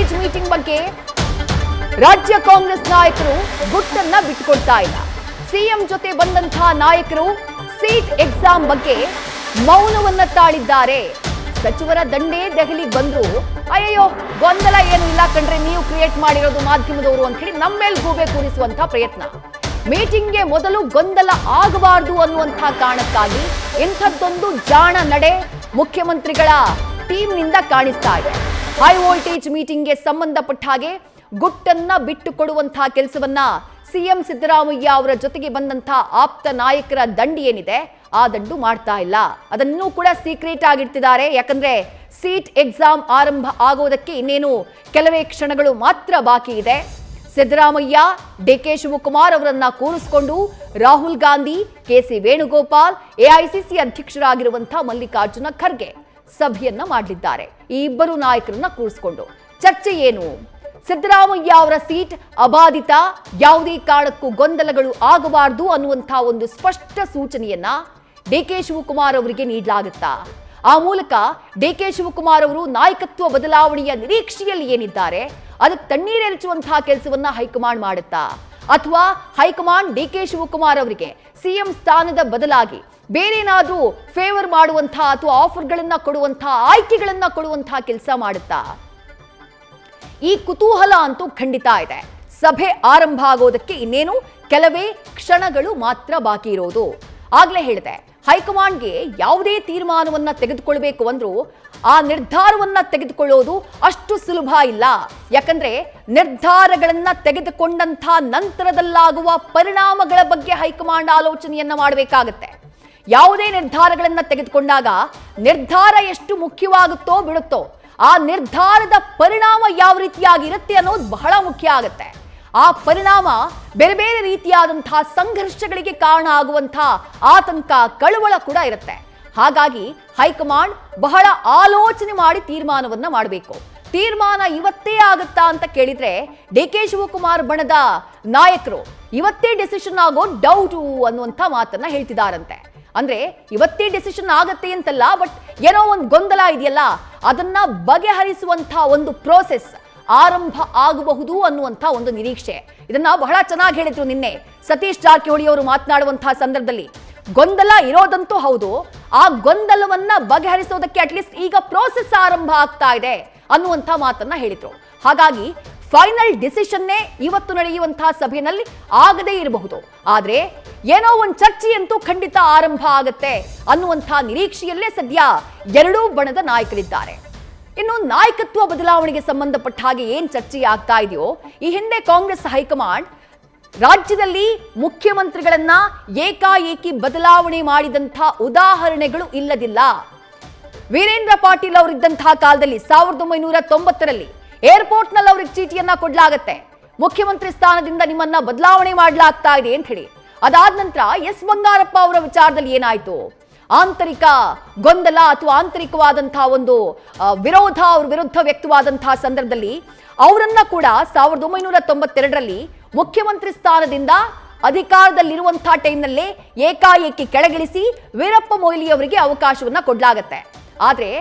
Voltage meeting ಬಗ್ಗೆ ರಾಜ್ಯ ಕಾಂಗ್ರೆಸ್ ನಾಯಕರು ಗುಟ್ಟನ್ನ ಬಿಟ್ಟುಕೊಡ್ತಾ ಇಲ್ಲ. ಸಿಎಂ ಜೊತೆ ಬಂದಂತಹ ನಾಯಕರು ಸೀಟ್ ಎಕ್ಸಾಮ್ ಬಗ್ಗೆ ಮೌನವನ್ನ ತಾಳಿದ್ದಾರೆ. ಸಚಿವರ ದಂಡೇ ದೆಹಲಿಗೆ ಬಂದ್ರು ಅಯ್ಯೋ ಗೊಂದಲ ಏನು ಇಲ್ಲ ಕಂಡ್ರೆ, ನೀವು ಕ್ರಿಯೇಟ್ ಮಾಡಿರೋದು ಮಾಧ್ಯಮದವರು ಅಂತ ಹೇಳಿ ನಮ್ಮ ಮೇಲೆ ಗೂಬೆ ಕೂರಿಸುವಂತಹ ಪ್ರಯತ್ನ. ಮೀಟಿಂಗ್ಗೆ ಮೊದಲು ಗೊಂದಲ ಆಗಬಾರದು ಅನ್ನುವಂತಹ ಕಾರಣಕ್ಕಾಗಿ ಇಂಥದ್ದೊಂದು ಜಾಣ ನಡೆ ಮುಖ್ಯಮಂತ್ರಿಗಳ ಟೀಮ್ನಿಂದ ಕಾಣಿಸ್ತಾ ಇದೆ. ಹೈ ವೋಲ್ಟೇಜ್ ಮೀಟಿಂಗ್ಗೆ ಸಂಬಂಧಪಟ್ಟ ಹಾಗೆ ಗುಟ್ಟನ್ನ ಬಿಟ್ಟು ಕೊಡುವಂತಹ ಕೆಲಸವನ್ನ ಸಿಎಂ ಸಿದ್ದರಾಮಯ್ಯ ಅವರ ಜೊತೆಗೆ ಬಂದಂತಹ ಆಪ್ತ ನಾಯಕರ ದಂಡಿ ಏನಿದೆ ಆ ದಂಡು ಮಾಡ್ತಾ ಇಲ್ಲ. ಅದನ್ನೂ ಕೂಡ ಸೀಕ್ರೆಟ್ ಆಗಿಡ್ತಿದ್ದಾರೆ. ಯಾಕಂದ್ರೆ ಸೀಟ್ ಎಕ್ಸಾಮ್ ಆರಂಭ ಆಗೋದಕ್ಕೆ ಇನ್ನೇನು ಕೆಲವೇ ಕ್ಷಣಗಳು ಮಾತ್ರ ಬಾಕಿ ಇದೆ. ಸಿದ್ದರಾಮಯ್ಯ, ಡಿಕೆ ಶಿವಕುಮಾರ್ ಅವರನ್ನ ಕೂರಿಸಿಕೊಂಡು ರಾಹುಲ್ ಗಾಂಧಿ, ಕೆಸಿ ವೇಣುಗೋಪಾಲ್, ಎಐಸಿಸಿ ಅಧ್ಯಕ್ಷರಾಗಿರುವಂತಹ ಮಲ್ಲಿಕಾರ್ಜುನ ಖರ್ಗೆ ಸಭೆಯನ್ನ ಮಾಡಲಿದ್ದಾರೆ. ಈ ಇಬ್ಬರು ನಾಯಕರನ್ನ ಕೂರಿಸಿಕೊಂಡು ಚರ್ಚೆ ಏನು? ಸಿದ್ದರಾಮಯ್ಯ ಅವರ ಸೀಟ್ ಅಬಾಧಿತ, ಯಾವುದೇ ಕಾರಣಕ್ಕೂ ಗೊಂದಲಗಳು ಆಗಬಾರದು ಅನ್ನುವಂತಹ ಒಂದು ಸ್ಪಷ್ಟ ಸೂಚನೆಯನ್ನ ಡಿಕೆ ಶಿವಕುಮಾರ್ ಅವರಿಗೆ ನೀಡಲಾಗುತ್ತಾ? ಆ ಮೂಲಕ ಡಿಕೆ ಶಿವಕುಮಾರ್ ಅವರು ನಾಯಕತ್ವ ಬದಲಾವಣೆಯ ನಿರೀಕ್ಷೆಯಲ್ಲಿ ಏನಿದ್ದಾರೆ ಅದಕ್ಕೆ ತಣ್ಣೀರೆರಚುವಂತಹ ಕೆಲಸವನ್ನ ಹೈಕಮಾಂಡ್ ಮಾಡುತ್ತಾ? ಅಥವಾ ಹೈಕಮಾಂಡ್ ಡಿಕೆ ಶಿವಕುಮಾರ್ ಅವರಿಗೆ ಸಿಎಂ ಸ್ಥಾನದ ಬದಲಾಗಿ ಬೇರೇನಾದ್ರೂ ಫೇವರ್ ಮಾಡುವಂತಹ ಅಥವಾ ಆಫರ್ಗಳನ್ನ ಕೊಡುವಂತಹ, ಆಯ್ಕೆಗಳನ್ನ ಕೊಡುವಂತಹ ಕೆಲಸ ಮಾಡುತ್ತಾ? ಈ ಕುತೂಹಲ ಅಂತೂ ಖಂಡಿತ ಇದೆ. ಸಭೆ ಆರಂಭ ಆಗೋದಕ್ಕೆ ಇನ್ನೇನು ಕೆಲವೇ ಕ್ಷಣಗಳು ಮಾತ್ರ ಬಾಕಿ ಇರೋದು. ಆಗ್ಲೇ ಹೇಳಿದೆ, ಹೈಕಮಾಂಡ್ಗೆ ಯಾವುದೇ ತೀರ್ಮಾನವನ್ನ ತೆಗೆದುಕೊಳ್ಬೇಕು ಅಂದ್ರೂ ಆ ನಿರ್ಧಾರವನ್ನ ತೆಗೆದುಕೊಳ್ಳೋದು ಅಷ್ಟು ಸುಲಭ ಇಲ್ಲ. ಯಾಕಂದ್ರೆ ನಿರ್ಧಾರಗಳನ್ನ ತೆಗೆದುಕೊಂಡಂತ ನಂತರದಲ್ಲಾಗುವ ಪರಿಣಾಮಗಳ ಬಗ್ಗೆ ಹೈಕಮಾಂಡ್ ಆಲೋಚನೆಯನ್ನ ಮಾಡಬೇಕಾಗತ್ತೆ. ಯಾವುದೇ ನಿರ್ಧಾರಗಳನ್ನ ತೆಗೆದುಕೊಂಡಾಗ ನಿರ್ಧಾರ ಎಷ್ಟು ಮುಖ್ಯವಾಗುತ್ತೋ ಬಿಡುತ್ತೋ, ಆ ನಿರ್ಧಾರದ ಪರಿಣಾಮ ಯಾವ ರೀತಿಯಾಗಿರುತ್ತೆ ಅನ್ನೋದು ಬಹಳ ಮುಖ್ಯ ಆಗುತ್ತೆ. ಆ ಪರಿಣಾಮ ಬೇರೆ ಬೇರೆ ರೀತಿಯಾದಂತಹ ಸಂಘರ್ಷಗಳಿಗೆ ಕಾರಣ ಆಗುವಂತಹ ಆತಂಕ, ಕಳವಳ ಕೂಡ ಇರುತ್ತೆ. ಹಾಗಾಗಿ ಹೈಕಮಾಂಡ್ ಬಹಳ ಆಲೋಚನೆ ಮಾಡಿ ತೀರ್ಮಾನವನ್ನ ಮಾಡಬೇಕು. ತೀರ್ಮಾನ ಇವತ್ತೇ ಆಗುತ್ತಾ ಅಂತ ಕೇಳಿದ್ರೆ ಡಿಕೆ ಶಿವಕುಮಾರ್ ಬಣದ ನಾಯಕರು ಇವತ್ತೇ ಡಿಸಿಷನ್ ಆಗೋ ಡೌಟು ಅನ್ನುವಂಥ ಮಾತನ್ನ ಹೇಳ್ತಿದಾರಂತೆ. ಅಂದ್ರೆ ಇವತ್ತೇ ಡಿಸಿಷನ್ ಆಗತ್ತೆ ಅಂತಲ್ಲ, ಬಟ್ ಏನೋ ಒಂದು ಗೊಂದಲ ಇದೆಯಲ್ಲ ಅದನ್ನ ಬಗೆಹರಿಸುವಂತಹ ಒಂದು ಪ್ರೋಸೆಸ್ ಆರಂಭ ಆಗಬಹುದು ಅನ್ನುವಂಥ ಒಂದು ನಿರೀಕ್ಷೆ. ಇದನ್ನ ಬಹಳ ಚೆನ್ನಾಗಿ ಹೇಳಿದ್ರು ನಿನ್ನೆ ಸತೀಶ್ ಜಾರಕಿಹೊಳಿ ಅವರು ಮಾತನಾಡುವಂತಹ ಸಂದರ್ಭದಲ್ಲಿ. ಗೊಂದಲ ಇರೋದಂತೂ ಹೌದು, ಆ ಗೊಂದಲವನ್ನ ಬಗೆಹರಿಸೋದಕ್ಕೆ ಅಟ್ಲೀಸ್ಟ್ ಈಗ ಪ್ರೋಸೆಸ್ ಆರಂಭ ಆಗ್ತಾ ಇದೆ ಅನ್ನುವಂಥ ಮಾತನ್ನ ಹೇಳಿದ್ರು. ಹಾಗಾಗಿ ಫೈನಲ್ ಡಿಸಿಷನ್ನೇ ಇವತ್ತು ನಡೆಯುವಂತಹ ಸಭೆಯಲ್ಲಿ ಆಗದೇ ಇರಬಹುದು, ಆದ್ರೆ ಏನೋ ಒಂದು ಚರ್ಚೆ ಅಂತೂ ಖಂಡಿತ ಆರಂಭ ಆಗತ್ತೆ ಅನ್ನುವಂತಹ ನಿರೀಕ್ಷೆಯಲ್ಲೇ ಸದ್ಯ ಎರಡೂ ಬಣದ ನಾಯಕರಿದ್ದಾರೆ. ಇನ್ನು ನಾಯಕತ್ವ ಬದಲಾವಣೆಗೆ ಸಂಬಂಧಪಟ್ಟ ಹಾಗೆ ಏನ್ ಚರ್ಚೆ ಆಗ್ತಾ ಇದೆಯೋ, ಈ ಹಿಂದೆ ಕಾಂಗ್ರೆಸ್ ಹೈಕಮಾಂಡ್ ರಾಜ್ಯದಲ್ಲಿ ಮುಖ್ಯಮಂತ್ರಿಗಳನ್ನ ಏಕಾಏಕಿ ಬದಲಾವಣೆ ಮಾಡಿದಂತಹ ಉದಾಹರಣೆಗಳು ಇಲ್ಲದಿಲ್ಲ. ವೀರೇಂದ್ರ ಪಾಟೀಲ್ ಅವರಿದ್ದಂತಹ ಕಾಲದಲ್ಲಿ 1990ರಲ್ಲಿ ಏರ್ಪೋರ್ಟ್ ನಲ್ಲಿ ಅವ್ರಿಗೆ ಚೀಟಿಯನ್ನ ಕೊಡ್ಲಾಗತ್ತೆ, ಮುಖ್ಯಮಂತ್ರಿ ಸ್ಥಾನದಿಂದ ನಿಮ್ಮನ್ನ ಬದಲಾವಣೆ ಮಾಡಲಾಗ್ತಾ ಇದೆ ಅಂತ ಹೇಳಿ. ಅದಾದ ನಂತರ ಎಸ್ ಬಂಗಾರಪ್ಪ ಅವರ ವಿಚಾರದಲ್ಲಿ ಏನಾಯ್ತು? ಆಂತರಿಕ ಗೊಂದಲ ಅಥವಾ ಆಂತರಿಕವಾದಂತಹ ಒಂದು ವಿರೋಧ ಅವ್ರ ವಿರುದ್ಧ ವ್ಯಕ್ತವಾದಂತಹ ಸಂದರ್ಭದಲ್ಲಿ ಅವರನ್ನ ಕೂಡ 1992ರಲ್ಲಿ ಮುಖ್ಯಮಂತ್ರಿ ಸ್ಥಾನದಿಂದ ಅಧಿಕಾರದಲ್ಲಿರುವಂತಹ ಟೈಮ್ನಲ್ಲೇ ಏಕಾಏಕಿ ಕೆಳಗಿಳಿಸಿ ವೀರಪ್ಪ ಮೊಯ್ಲಿ ಅವರಿಗೆ ಅವಕಾಶವನ್ನ ಕೊಡ್ಲಾಗತ್ತೆ. ಆದ್ರೆ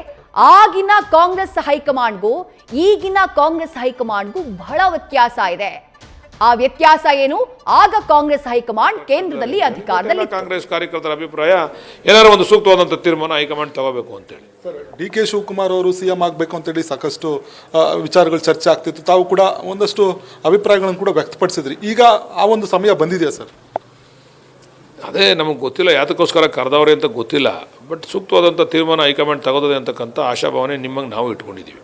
ಆಗಿನ ಕಾಂಗ್ರೆಸ್ ಹೈಕಮಾಂಡ್ಗೂ ಈಗಿನ ಕಾಂಗ್ರೆಸ್ ಹೈಕಮಾಂಡ್ಗೂ ಬಹಳ ವ್ಯತ್ಯಾಸ ಇದೆ. ಆ ವ್ಯತ್ಯಾಸ ಏನು? ಆಗ ಕಾಂಗ್ರೆಸ್ ಹೈಕಮಾಂಡ್ ಕೇಂದ್ರದಲ್ಲಿ ಅಧಿಕಾರದಲ್ಲಿ. ಕಾಂಗ್ರೆಸ್ ಕಾರ್ಯಕರ್ತರ ಅಭಿಪ್ರಾಯ ಏನಾದ್ರು ಒಂದು ಸೂಕ್ತವಾದಂತಹ ತೀರ್ಮಾನ ಹೈಕಮಾಂಡ್ ತಗೋಬೇಕು ಅಂತೇಳಿ. ಡಿ ಕೆ ಶಿವಕುಮಾರ್ ಅವರು ಸಿಎಂ ಆಗಬೇಕು ಅಂತೇಳಿ ಸಾಕಷ್ಟು ವಿಚಾರಗಳು ಚರ್ಚೆ ಆಗ್ತಿತ್ತು. ತಾವು ಕೂಡ ಒಂದಷ್ಟು ಅಭಿಪ್ರಾಯಗಳನ್ನು ಕೂಡ ವ್ಯಕ್ತಪಡಿಸಿದ್ರಿ. ಈಗ ಆ ಒಂದು ಸಮಯ ಬಂದಿದೆಯಾ ಸರ್? ಅದೇ ನಮಗೆ ಗೊತ್ತಿಲ್ಲ, ಯಾತಕ್ಕೋಸ್ಕರ ಕರೆದವ್ರೆ ಅಂತ ಗೊತ್ತಿಲ್ಲ. ಬಟ್ ಸೂಕ್ತವಾದಂಥ ತೀರ್ಮಾನ ಹೈಕಮಾಂಡ್ ತಗೋತದೆ ಅಂತಕ್ಕಂಥ ಆಶಾಭಾವನೆ ನಿಮ್ಮಂಗೆ ನಾವು ಇಟ್ಕೊಂಡಿದ್ದೀವಿ.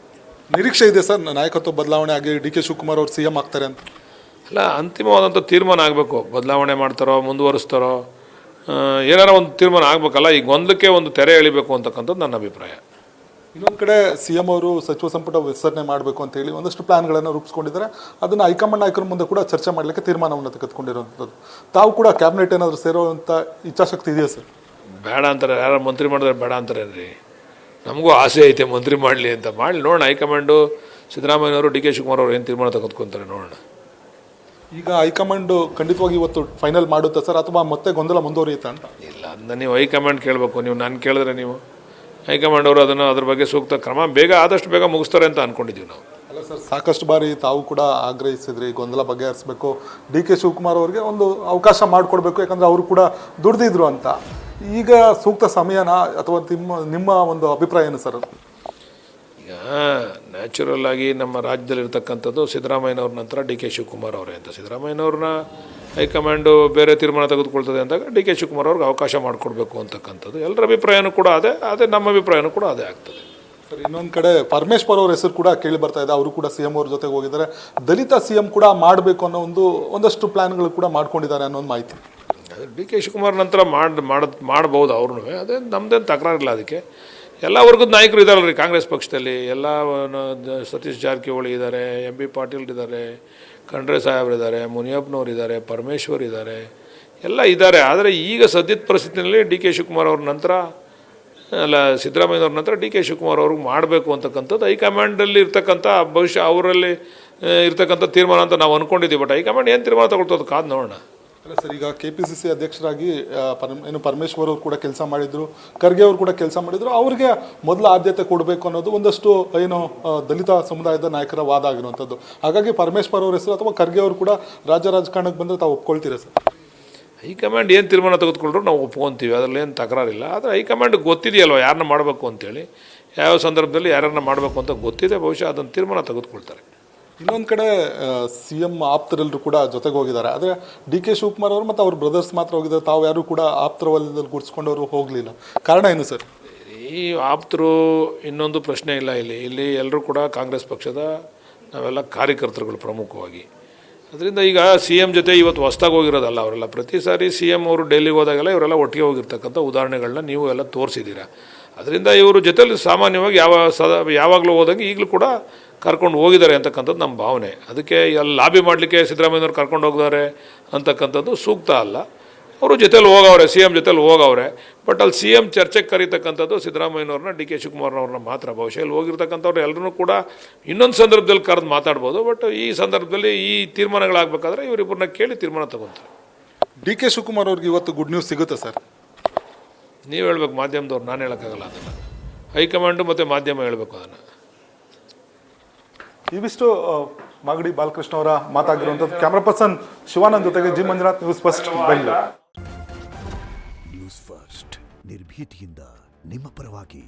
ನಿರೀಕ್ಷೆ ಇದೆ ಸರ್ ನಾಯಕತ್ವ ಬದಲಾವಣೆ ಆಗಿ ಡಿ ಕೆ ಶಿವಕುಮಾರ್ ಅವರು ಸಿಎಂ ಆಗ್ತಾರೆ ಅಂತ? ಅಲ್ಲ, ಅಂತಿಮವಾದಂಥ ತೀರ್ಮಾನ ಆಗಬೇಕು. ಬದಲಾವಣೆ ಮಾಡ್ತಾರೋ ಮುಂದುವರಿಸ್ತಾರೋ ಏನಾರ ಒಂದು ತೀರ್ಮಾನ ಆಗಬೇಕಲ್ಲ. ಈಗ ಒಂದಕ್ಕೆ ಒಂದು ತೆರೆ ಎಳಿಬೇಕು ಅಂತಕ್ಕಂಥದ್ದು ನನ್ನ ಅಭಿಪ್ರಾಯ. ಇನ್ನೊಂದು ಕಡೆ ಸಿಎಂ ಅವರು ಸಚಿವ ಸಂಪುಟ ವಿಸ್ತರಣೆ ಮಾಡಬೇಕು ಅಂತ ಹೇಳಿ ಒಂದಷ್ಟು ಪ್ಲಾನ್ಗಳನ್ನು ರೂಪಿಸ್ಕೊಂಡಿದ್ದಾರೆ. ಅದನ್ನು ಹೈಕಮಾಂಡ್ ನಾಯಕರ ಮುಂದೆ ಕೂಡ ಚರ್ಚೆ ಮಾಡಲಿಕ್ಕೆ ತೀರ್ಮಾನವನ್ನು ತೆಗೆದುಕೊಂಡಿರುವಂಥದ್ದು. ತಾವು ಕೂಡ ಕ್ಯಾಬಿನೆಟ್ ಏನಾದರೂ ಸೇರುವಂಥ ಇಚ್ಛಾಶಕ್ತಿ ಇದೆಯಾ ಸರ್? ಬೇಡ ಅಂತಾರೆ, ಯಾರು ಮಂತ್ರಿ ಮಾಡಿದ್ರೆ ಬೇಡ ಅಂತಾರೆ ರೀ. ನಮಗೂ ಆಸೆ ಐತೆ ಮಂತ್ರಿ ಮಾಡಲಿ ಅಂತ. ಮಾಡಲಿ, ನೋಡೋಣ. ಹೈಕಮಾಂಡು ಸಿದ್ದರಾಮಯ್ಯನವರು ಡಿ ಕೆ ಶಿವಕುಮಾರ್ ಅವರು ಏನು ತೀರ್ಮಾನ ತೆಗೆದುಕೊಂತಾರೆ ನೋಡೋಣ. ಈಗ ಹೈಕಮಾಂಡ್ ಖಂಡಿತವಾಗಿ ಇವತ್ತು ಫೈನಲ್ ಮಾಡುತ್ತಾ ಸರ್, ಅಥವಾ ಮತ್ತೆ ಗೊಂದಲ ಮುಂದುವರಿಯುತ್ತಾ ಅಂತ? ಇಲ್ಲ, ಅದನ್ನ ನೀವು ಹೈಕಮಾಂಡ್ ಕೇಳಬೇಕು. ನೀವು ನಾನು ಕೇಳಿದ್ರೆ ನೀವು ಹೈಕಮಾಂಡ್ ಅವರು ಅದನ್ನು ಅದ್ರ ಬಗ್ಗೆ ಸೂಕ್ತ ಕ್ರಮ ಆದಷ್ಟು ಬೇಗ ಮುಗಿಸ್ತಾರೆ ಅಂತ ಅಂದ್ಕೊಂಡಿದ್ದೀವಿ ನಾವು. ಅಲ್ಲ ಸರ್, ಸಾಕಷ್ಟು ಬಾರಿ ತಾವು ಕೂಡ ಆಗ್ರಹಿಸಿದ್ರಿ ಗೊಂದಲ ಬಗೆಹರಿಸಬೇಕು, ಡಿ ಕೆ ಶಿವಕುಮಾರ್ ಅವರಿಗೆ ಒಂದು ಅವಕಾಶ ಮಾಡಿಕೊಡ್ಬೇಕು, ಯಾಕಂದರೆ ಅವರು ಕೂಡ ದುಡ್ದಿದ್ರು ಅಂತ. ಈಗ ಸೂಕ್ತ ಸಮಯನ ಅಥವಾ ನಿಮ್ಮ ಒಂದು ಅಭಿಪ್ರಾಯ ಏನು ಸರ್? ಈಗ ನ್ಯಾಚುರಲ್ ಆಗಿ ನಮ್ಮ ರಾಜ್ಯದಲ್ಲಿರ್ತಕ್ಕಂಥದ್ದು ಸಿದ್ದರಾಮಯ್ಯನವ್ರ ನಂತರ ಡಿ ಕೆ ಶಿವಕುಮಾರ್ ಅವರೇ ಅಂತ. ಸಿದ್ದರಾಮಯ್ಯನವ್ರನ್ನ ಹೈಕಮಾಂಡು ಬೇರೆ ತೀರ್ಮಾನ ತೆಗೆದುಕೊಳ್ತದೆ ಅಂದಾಗ ಡಿ ಕೆ ಶಿವಕುಮಾರ್ ಅವ್ರಿಗೆ ಅವಕಾಶ ಮಾಡಿಕೊಡ್ಬೇಕು ಅಂತಕ್ಕಂಥದ್ದು ಎಲ್ಲರ ಅಭಿಪ್ರಾಯನೂ ಕೂಡ ಅದೇ ನಮ್ಮ ಅಭಿಪ್ರಾಯನೂ ಕೂಡ ಅದೇ ಆಗ್ತದೆ. ಸರ್, ಇನ್ನೊಂದು ಕಡೆ ಪರಮೇಶ್ವರ್ ಅವ್ರ ಹೆಸರು ಕೂಡ ಕೇಳಿ ಬರ್ತಾ ಇದೆ. ಅವರು ಕೂಡ CM ಅವ್ರ ಜೊತೆಗೆ ಹೋಗಿದ್ದಾರೆ. ದಲಿತ CM ಕೂಡ ಮಾಡಬೇಕು ಅನ್ನೋ ಒಂದಷ್ಟು ಪ್ಲಾನ್ಗಳು ಕೂಡ ಮಾಡ್ಕೊಂಡಿದ್ದಾರೆ ಅನ್ನೋ ಒಂದು ಮಾಹಿತಿ. ಡಿ ಕೆ ಶಿವಕುಮಾರ್ ನಂತರ ಮಾಡ್ಬೋದು ಅವ್ರೂ, ಅದೇ ನಮ್ಮದೇನು ತಕರಾರಿಲ್ಲ. ಅದಕ್ಕೆ ಎಲ್ಲ ವರ್ಗದ ನಾಯಕರು ಇದ್ದಾರಲ್ರಿ ಕಾಂಗ್ರೆಸ್ ಪಕ್ಷದಲ್ಲಿ. ಎಲ್ಲ ಸತೀಶ್ ಜಾರಕಿಹೊಳಿ ಇದ್ದಾರೆ, MP ಪಾಟೀಲ್ ಇದ್ದಾರೆ, ಖಂಡ್ರೆ ಸಾಹೇಬ್ರಿದ್ದಾರೆ, ಮುನಿಯಪ್ಪನವ್ರು ಇದ್ದಾರೆ, ಪರಮೇಶ್ವರ್ ಇದ್ದಾರೆ, ಎಲ್ಲ ಇದ್ದಾರೆ. ಆದರೆ ಈಗ ಸದ್ಯದ ಪರಿಸ್ಥಿತಿಯಲ್ಲಿ ಡಿ ಕೆ ಶಿವಕುಮಾರ್ ಅವ್ರ ನಂತರ ಸಿದ್ದರಾಮಯ್ಯವ್ರ ನಂತರ ಡಿ ಕೆ ಶಿವಕುಮಾರ್ ಅವ್ರಿಗೆ ಮಾಡಬೇಕು ಅಂತಕ್ಕಂಥದ್ದು ಹೈಕಮಾಂಡಲ್ಲಿ ಇರ್ತಕ್ಕಂಥ ಭವಿಷ್ಯ ಅವರಲ್ಲಿ ಇರ್ತಕ್ಕಂಥ ತೀರ್ಮಾನ ಅಂತ ನಾವು ಅಂದ್ಕೊಂಡಿದ್ದೀವಿ. ಬಟ್ ಹೈಕಮಾಂಡ್ ಏನು ತೀರ್ಮಾನ ತಗೊಳ್ತದೆ ಕಾದು ನೋಡೋಣ. ಅಲ್ಲ ಸರ್, ಈಗ KPCC ಅಧ್ಯಕ್ಷರಾಗಿ ಪರಮೇಶ್ವರ್ ಅವರು ಕೂಡ ಕೆಲಸ ಮಾಡಿದ್ರು, ಖರ್ಗೆ ಅವರು ಕೂಡ ಕೆಲಸ ಮಾಡಿದ್ರು. ಅವ್ರಿಗೆ ಮೊದಲ ಆದ್ಯತೆ ಕೊಡಬೇಕು ಅನ್ನೋದು ಒಂದಷ್ಟು ದಲಿತ ಸಮುದಾಯದ ನಾಯಕರ ವಾದ ಆಗಿರುವಂಥದ್ದು. ಹಾಗಾಗಿ ಪರಮೇಶ್ವರ್ ಅವ್ರ ಹೆಸರು ಅಥವಾ ಖರ್ಗೆ ಅವರು ಕೂಡ ರಾಜ್ಯ ರಾಜಕಾರಣಕ್ಕೆ ಬಂದರೆ ತಾವು ಒಪ್ಕೊಳ್ತೀರಾ ಸರ್? ಹೈಕಮಾಂಡ್ ಏನು ತೀರ್ಮಾನ ತೆಗೆದುಕೊಂಡ್ರು ನಾವು ಒಪ್ಕೊತೀವಿ, ಅದರಲ್ಲಿ ಏನು ತಕರಾರಿಲ್ಲ. ಆದರೆ ಹೈಕಮಾಂಡ್ಗೆ ಗೊತ್ತಿದೆಯಲ್ವ ಯಾರನ್ನ ಮಾಡಬೇಕು ಅಂತೇಳಿ, ಯಾವ ಸಂದರ್ಭದಲ್ಲಿ ಯಾರನ್ನ ಮಾಡಬೇಕು ಅಂತ ಗೊತ್ತಿದೆ. ಬಹುಶಃ ಅದನ್ನು ತೀರ್ಮಾನ ತೆಗೆದುಕೊಳ್ತಾರೆ. ಇನ್ನೊಂದು ಕಡೆ CM ಆಪ್ತರೆಲ್ಲರೂ ಕೂಡ ಜೊತೆಗೆ ಹೋಗಿದ್ದಾರೆ. ಆದರೆ ಡಿ ಕೆ ಶಿವಕುಮಾರ್ ಅವರು ಮತ್ತು ಅವ್ರ ಬ್ರದರ್ಸ್ ಮಾತ್ರ ಹೋಗಿದ್ದಾರೆ. ತಾವು ಯಾರು ಕೂಡ ಆಪ್ತರ ವಲಯದಲ್ಲಿ ಗುರ್ಸ್ಕೊಂಡವರು ಹೋಗಲಿಲ್ಲ. ಕಾರಣ ಏನು ಸರ್? ಈ ಆಪ್ತರು ಇನ್ನೊಂದು ಪ್ರಶ್ನೆ ಇಲ್ಲ. ಇಲ್ಲಿ ಎಲ್ಲರೂ ಕೂಡ ಕಾಂಗ್ರೆಸ್ ಪಕ್ಷದ ನಾವೆಲ್ಲ ಕಾರ್ಯಕರ್ತರುಗಳು ಪ್ರಮುಖವಾಗಿ. ಅದರಿಂದ ಈಗ CM ಜೊತೆ ಇವತ್ತು ಹೊಸ್ದಾಗಿ ಹೋಗಿರೋದಲ್ಲ ಅವರೆಲ್ಲ. ಪ್ರತಿ ಸಾರಿ CM ಅವರು ಡೆಲ್ಲಿಗೆ ಹೋದಾಗೆಲ್ಲ ಇವರೆಲ್ಲ ಒಟ್ಟಿಗೆ ಹೋಗಿರ್ತಕ್ಕಂಥ ಉದಾಹರಣೆಗಳನ್ನ ನೀವು ಎಲ್ಲ ತೋರಿಸಿದ್ದೀರಾ. ಅದರಿಂದ ಇವರು ಜೊತೆಲಿ ಸಾಮಾನ್ಯವಾಗಿ ಯಾವಾಗಲೂ ಹೋದಂಗೆ ಈಗಲೂ ಕೂಡ ಕರ್ಕೊಂಡು ಹೋಗಿದ್ದಾರೆ ಅಂತಕ್ಕಂಥದ್ದು ನಮ್ಮ ಭಾವನೆ. ಅದಕ್ಕೆ ಅಲ್ಲಿ ಲಾಬಿ ಮಾಡಲಿಕ್ಕೆ ಸಿದ್ದರಾಮಯ್ಯವ್ರು ಕರ್ಕೊಂಡು ಹೋಗಿದ್ದಾರೆ ಅಂತಕ್ಕಂಥದ್ದು ಸೂಕ್ತ ಅಲ್ಲ. ಅವರು ಜೊತೆಲಿ ಹೋಗವ್ರೆ, CM ಜೊತೆಲಿ ಹೋಗವ್ರೆ. ಬಟ್ ಅಲ್ಲಿ CM ಚರ್ಚೆಗೆ ಕರೀತಕ್ಕಂಥದ್ದು ಸಿದ್ದರಾಮಯ್ಯನವ್ರನ್ನ, ಡಿ ಕೆ ಶಿವಕುಮಾರ್ನವ್ರನ್ನ ಮಾತ್ರ. ಬಹುಶಃ ಇಲ್ಲಿ ಹೋಗಿರ್ತಕ್ಕಂಥವ್ರು ಎಲ್ಲರೂ ಕೂಡ ಇನ್ನೊಂದು ಸಂದರ್ಭದಲ್ಲಿ ಕರೆದು ಮಾತಾಡ್ಬೋದು. ಬಟ್ ಈ ಸಂದರ್ಭದಲ್ಲಿ ಈ ತೀರ್ಮಾನಗಳಾಗಬೇಕಾದ್ರೆ ಇವರಿಬ್ಬರನ್ನ ಕೇಳಿ ತೀರ್ಮಾನ ತಗೊತಾರೆ. ಡಿ ಕೆ ಶಿವಕುಮಾರ್ ಅವ್ರಿಗೆ ಇವತ್ತು ಗುಡ್ ನ್ಯೂಸ್ ಸಿಗುತ್ತೆ ಸರ್? ನೀವು ಹೇಳ್ಬೇಕು, ಮಾಧ್ಯಮದವ್ರು. ನಾನು ಹೇಳೋಕ್ಕಾಗಲ್ಲ ಅದನ್ನು. ಹೈಕಮಾಂಡು ಮತ್ತು ಮಾಧ್ಯಮ ಹೇಳಬೇಕು ಅದನ್ನು. ಇವಿಷ್ಟು ಮಾಗಡಿ ಬಾಲಕೃಷ್ಣ ಅವರ ಮಾತಾಗಿರುವಂಥದ್ದು. ಕ್ಯಾಮ್ರಾ ಪರ್ಸನ್ ಶಿವಾನಂದ್ ಜೊತೆಗೆ G Manjunath, news first, Bengaluru. News first ನಿರ್ಭೀತಿಯಿಂದ ನಿಮ್ಮ ಪರವಾಗಿ.